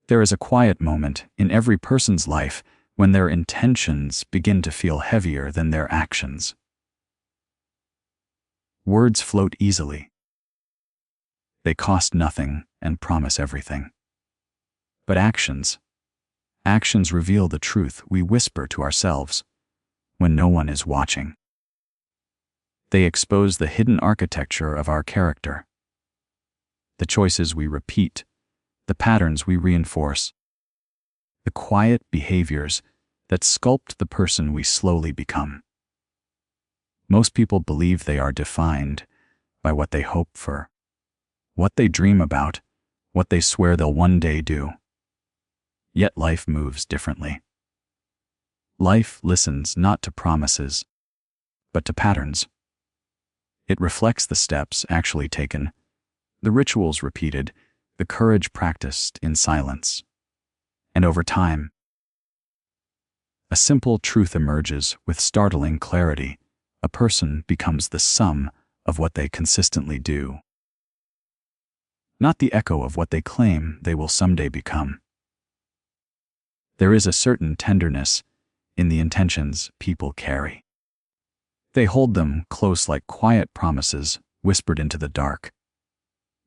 There is a quiet moment in every person's life when their intentions begin to feel heavier than their actions. Words float easily. They cost nothing and promise everything. But actions reveal the truth we whisper to ourselves when no one is watching. They expose the hidden architecture of our character, the choices we repeat, the patterns we reinforce, the quiet behaviors that sculpt the person we slowly become. Most people believe they are defined by what they hope for, what they dream about, what they swear they'll one day do. Yet life moves differently. Life listens not to promises, but to patterns. It reflects the steps actually taken, the rituals repeated, the courage practiced in silence. And over time, a simple truth emerges with startling clarity. A person becomes the sum of what they consistently do, not the echo of what they claim they will someday become. There is a certain tenderness in the intentions people carry. They hold them close like quiet promises whispered into the dark.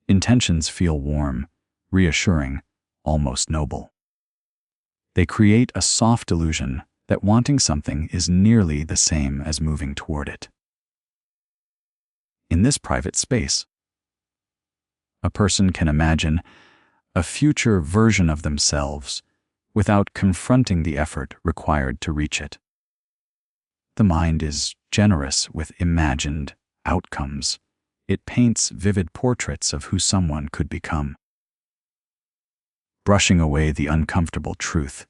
Intentions feel warm, reassuring, almost noble. They create a soft illusion that wanting something is nearly the same as moving toward it. In this private space, a person can imagine a future version of themselves without confronting the effort required to reach it. The mind is generous with imagined outcomes. It paints vivid portraits of who someone could become, brushing away the uncomfortable truth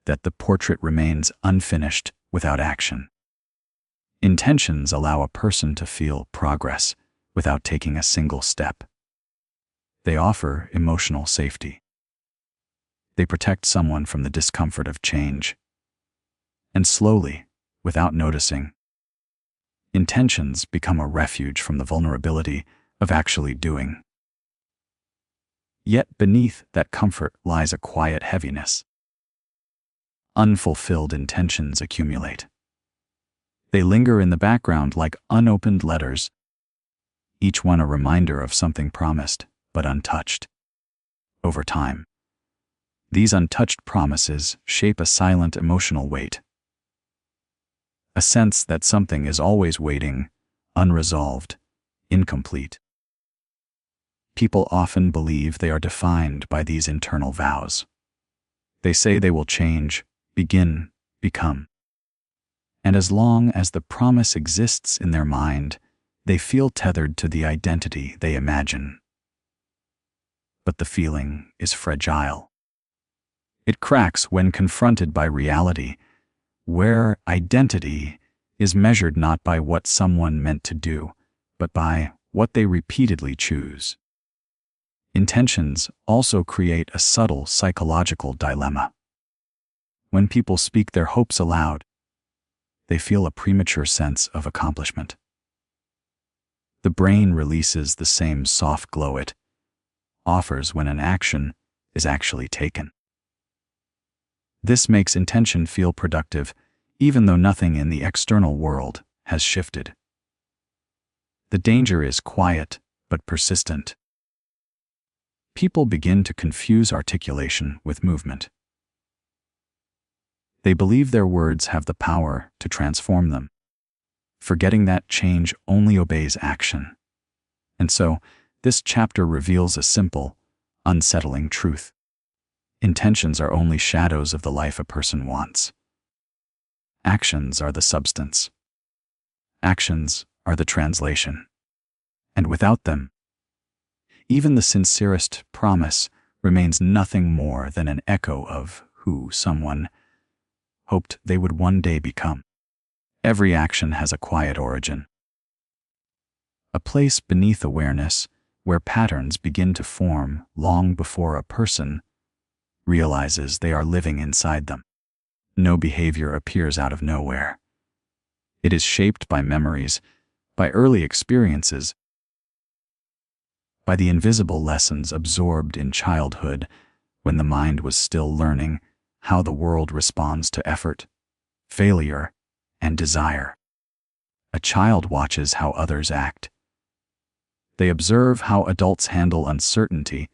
that the portrait remains unfinished without action. Intentions allow a person to feel progress without taking a single step. They offer emotional safety. They protect someone from the discomfort of change. And slowly, without noticing, intentions become a refuge from the vulnerability of actually doing. Yet beneath that comfort lies a quiet heaviness. Unfulfilled intentions accumulate. They linger in the background like unopened letters, each one a reminder of something promised but untouched. Over time, these untouched promises shape a silent emotional weight, a sense that something is always waiting, unresolved, incomplete. People often believe they are defined by these internal vows. They say they will change, begin, become. And as long as the promise exists in their mind, they feel tethered to the identity they imagine. But the feeling is fragile. It cracks when confronted by reality, where identity is measured not by what someone meant to do, but by what they repeatedly choose. Intentions also create a subtle psychological dilemma. When people speak their hopes aloud, they feel a premature sense of accomplishment. The brain releases the same soft glow it offers when an action is actually taken. This makes intention feel productive, even though nothing in the external world has shifted. The danger is quiet but persistent. People begin to confuse articulation with movement. They believe their words have the power to transform them, forgetting that change only obeys action. And so, this chapter reveals a simple, unsettling truth. Intentions are only shadows of the life a person wants. Actions are the substance. Actions are the translation. And without them, even the sincerest promise remains nothing more than an echo of who someone hoped they would one day become. Every action has a quiet origin, a place beneath awareness where patterns begin to form long before a person realizes they are living inside them. No behavior appears out of nowhere. It is shaped by memories, by early experiences, by the invisible lessons absorbed in childhood when the mind was still learning how the world responds to effort, failure, and desire. A child watches how others act. They observe how adults handle uncertainty,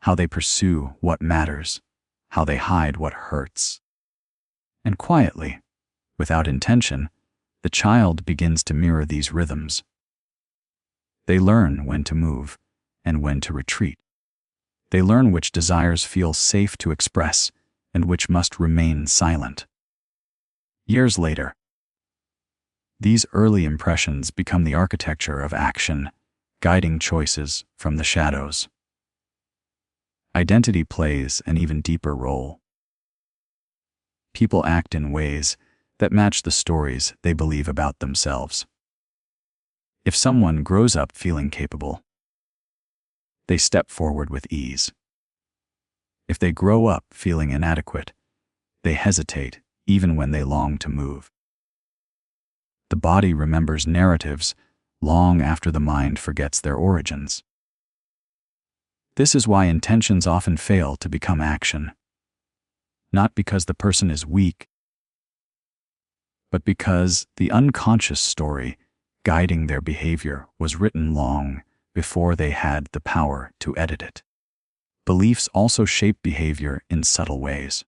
how they pursue what matters, how they hide what hurts. And quietly, without intention, the child begins to mirror these rhythms. They learn when to move and when to retreat. They learn which desires feel safe to express and which must remain silent. Years later, these early impressions become the architecture of action, guiding choices from the shadows. Identity plays an even deeper role. People act in ways that match the stories they believe about themselves. If someone grows up feeling capable, they step forward with ease. If they grow up feeling inadequate, they hesitate even when they long to move. The body remembers narratives long after the mind forgets their origins. This is why intentions often fail to become action. Not because the person is weak, but because the unconscious story guiding their behavior was written long before they had the power to edit it. Beliefs also shape behavior in subtle ways.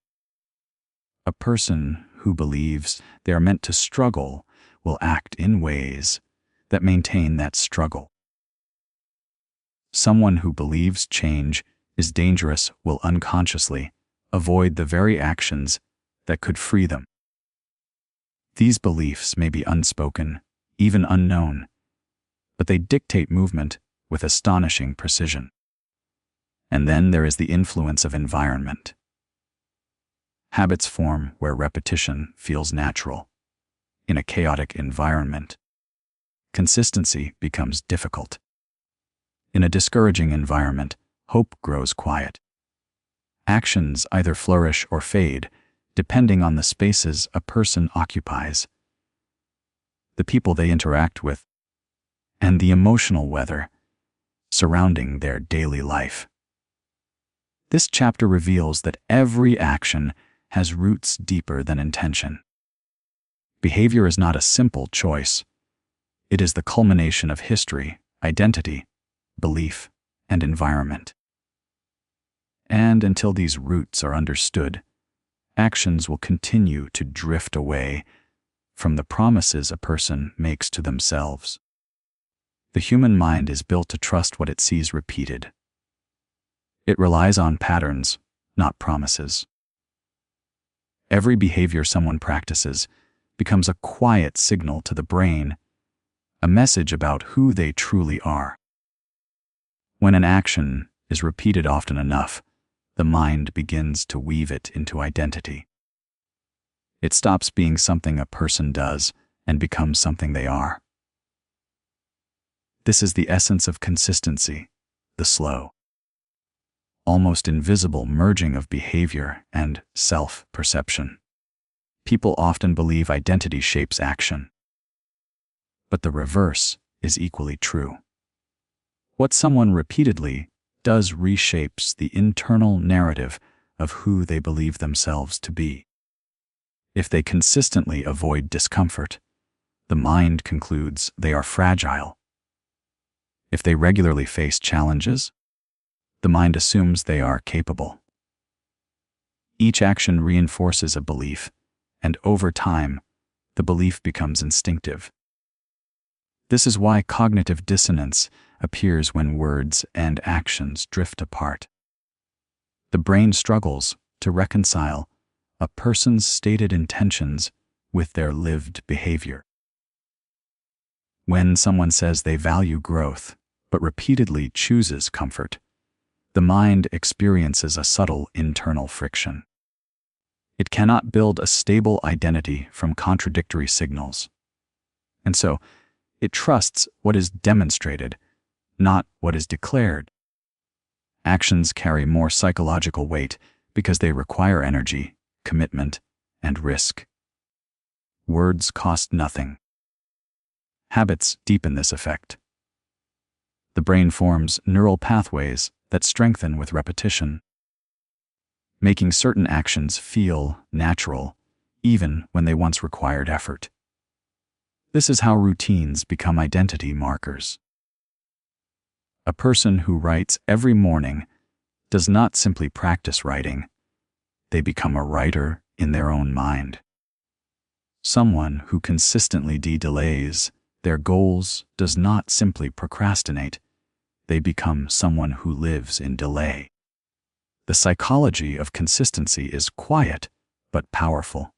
A person who believes they are meant to struggle will act in ways that maintain that struggle. Someone who believes change is dangerous will unconsciously avoid the very actions that could free them. These beliefs may be unspoken, even unknown, but they dictate movement with astonishing precision. And then there is the influence of environment. Habits form where repetition feels natural. In a chaotic environment, consistency becomes difficult. In a discouraging environment, hope grows quiet. Actions either flourish or fade, depending on the spaces a person occupies, the people they interact with, and the emotional weather surrounding their daily life. This chapter reveals that every action has roots deeper than intention. Behavior is not a simple choice. It is the culmination of history, identity, belief, and environment. And until these roots are understood, actions will continue to drift away from the promises a person makes to themselves. The human mind is built to trust what it sees repeated. It relies on patterns, not promises. Every behavior someone practices becomes a quiet signal to the brain, a message about who they truly are. When an action is repeated often enough, the mind begins to weave it into identity. It stops being something a person does and becomes something they are. This is the essence of consistency, the slow, almost invisible merging of behavior and self-perception. People often believe identity shapes action, but the reverse is equally true. What someone repeatedly does reshapes the internal narrative of who they believe themselves to be. If they consistently avoid discomfort, the mind concludes they are fragile. If they regularly face challenges, the mind assumes they are capable. Each action reinforces a belief, and over time, the belief becomes instinctive. This is why cognitive dissonance appears when words and actions drift apart. The brain struggles to reconcile a person's stated intentions with their lived behavior. When someone says they value growth, but repeatedly chooses comfort, the mind experiences a subtle internal friction. It cannot build a stable identity from contradictory signals. And so, it trusts what is demonstrated, not what is declared. Actions carry more psychological weight because they require energy, commitment, and risk. Words cost nothing. Habits deepen this effect. The brain forms neural pathways that strengthen with repetition. making certain actions feel natural, even when they once required effort. This is how routines become identity markers. A person who writes every morning does not simply practice writing, they become a writer in their own mind. Someone who consistently delays their goals does not simply procrastinate, they become someone who lives in delay. The psychology of consistency is quiet but powerful.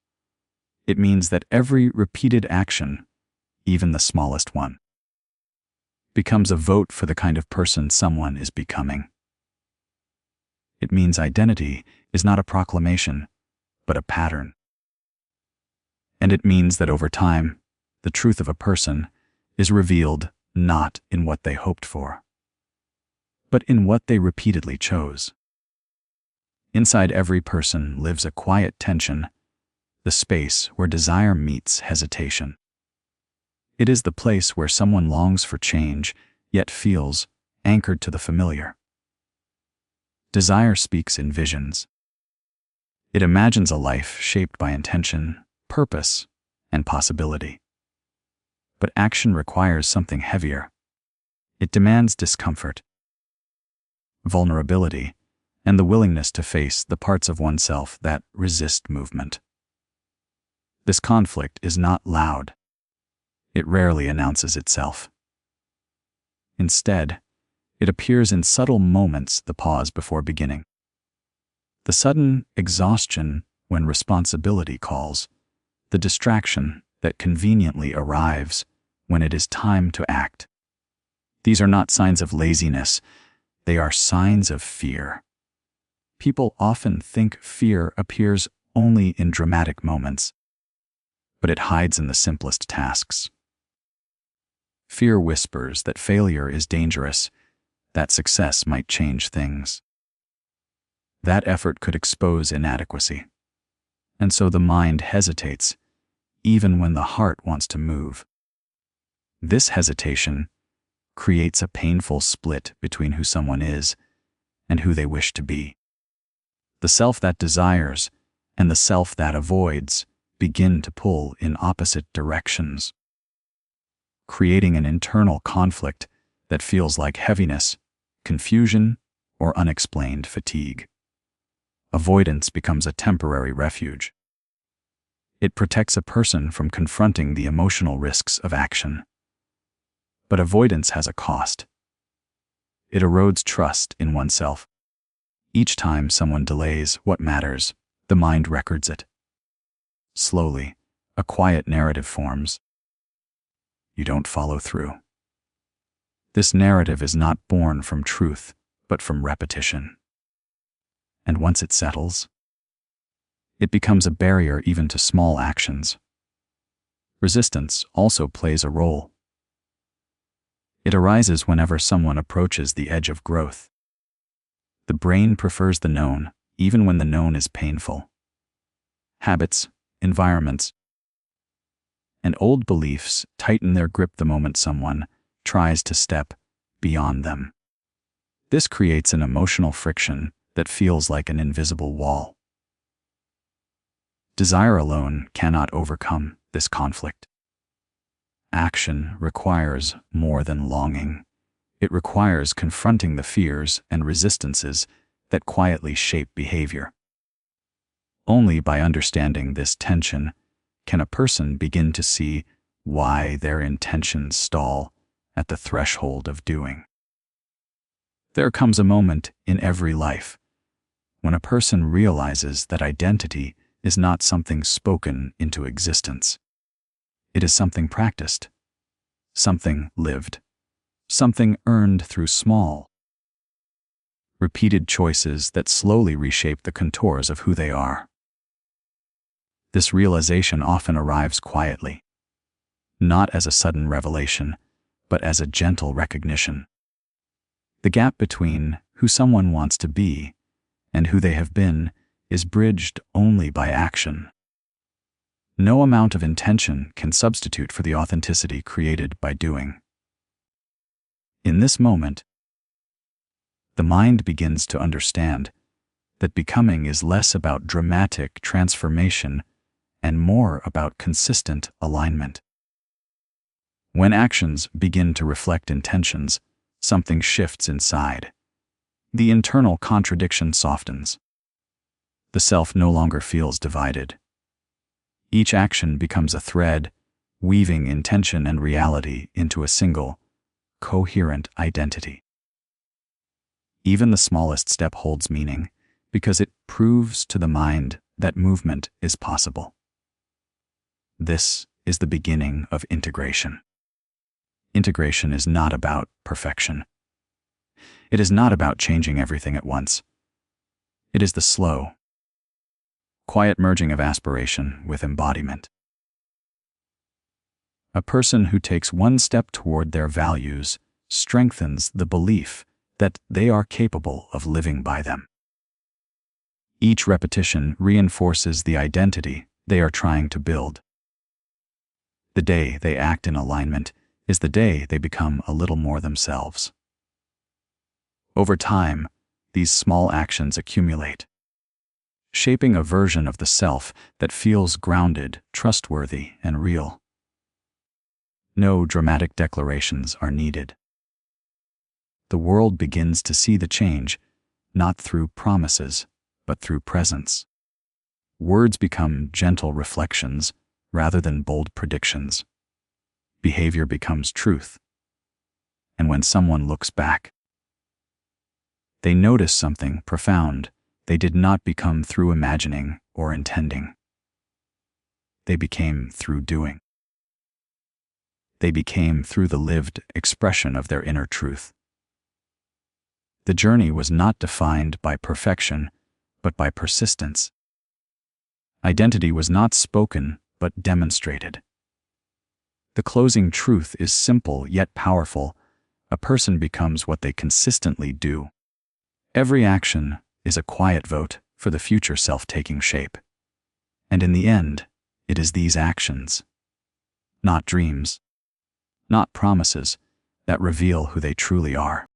It means that every repeated action, even the smallest one, becomes a vote for the kind of person someone is becoming. It means identity is not a proclamation, but a pattern. And it means that over time, the truth of a person is revealed not in what they hoped for, but in what they repeatedly chose. Inside every person lives a quiet tension, the space where desire meets hesitation. It is the place where someone longs for change, yet feels anchored to the familiar. Desire speaks in visions. It imagines a life shaped by intention, purpose, and possibility. But action requires something heavier. It demands discomfort, vulnerability, and the willingness to face the parts of oneself that resist movement. This conflict is not loud. It rarely announces itself. Instead, it appears in subtle moments, the pause before beginning, the sudden exhaustion when responsibility calls, the distraction that conveniently arrives when it is time to act. These are not signs of laziness, they are signs of fear. People often think fear appears only in dramatic moments, but it hides in the simplest tasks. Fear whispers that failure is dangerous, that success might change things, that effort could expose inadequacy. And so the mind hesitates, even when the heart wants to move. This hesitation creates a painful split between who someone is and who they wish to be. The self that desires and the self that avoids begin to pull in opposite directions, creating an internal conflict that feels like heaviness, confusion, or unexplained fatigue. Avoidance becomes a temporary refuge. It protects a person from confronting the emotional risks of action. But avoidance has a cost. It erodes trust in oneself. Each time someone delays what matters, the mind records it. Slowly, a quiet narrative forms. You don't follow through. This narrative is not born from truth, but from repetition. And once it settles, it becomes a barrier even to small actions. Resistance also plays a role. It arises whenever someone approaches the edge of growth. The brain prefers the known, even when the known is painful. Habits, environments, and old beliefs tighten their grip the moment someone tries to step beyond them. This creates an emotional friction that feels like an invisible wall. Desire alone cannot overcome this conflict. Action requires more than longing. It requires confronting the fears and resistances that quietly shape behavior. Only by understanding this tension can a person begin to see why their intentions stall at the threshold of doing. There comes a moment in every life when a person realizes that identity is not something spoken into existence. It is something practiced, something lived, something earned through small, repeated choices that slowly reshape the contours of who they are. This realization often arrives quietly, not as a sudden revelation, but as a gentle recognition. The gap between who someone wants to be and who they have been is bridged only by action. No amount of intention can substitute for the authenticity created by doing. In this moment, the mind begins to understand that becoming is less about dramatic transformation and more about consistent alignment. When actions begin to reflect intentions, something shifts inside. The internal contradiction softens. The self no longer feels divided. Each action becomes a thread, weaving intention and reality into a single, coherent identity. Even the smallest step holds meaning, because it proves to the mind that movement is possible. This is the beginning of integration. Integration is not about perfection. It is not about changing everything at once. It is the slow, quiet merging of aspiration with embodiment. A person who takes one step toward their values strengthens the belief that they are capable of living by them. Each repetition reinforces the identity they are trying to build. The day they act in alignment is the day they become a little more themselves. Over time, these small actions accumulate, shaping a version of the self that feels grounded, trustworthy, and real. No dramatic declarations are needed. The world begins to see the change, not through promises, but through presence. Words become gentle reflections rather than bold predictions. Behavior becomes truth. And when someone looks back, they notice something profound they did not become through imagining or intending. They became through doing. They became through the lived expression of their inner truth. The journey was not defined by perfection, but by persistence. Identity was not spoken, but demonstrated. The closing truth is simple yet powerful. A person becomes what they consistently do. Every action is a quiet vote for the future self taking shape. And in the end, it is these actions, not dreams, not promises, that reveal who they truly are.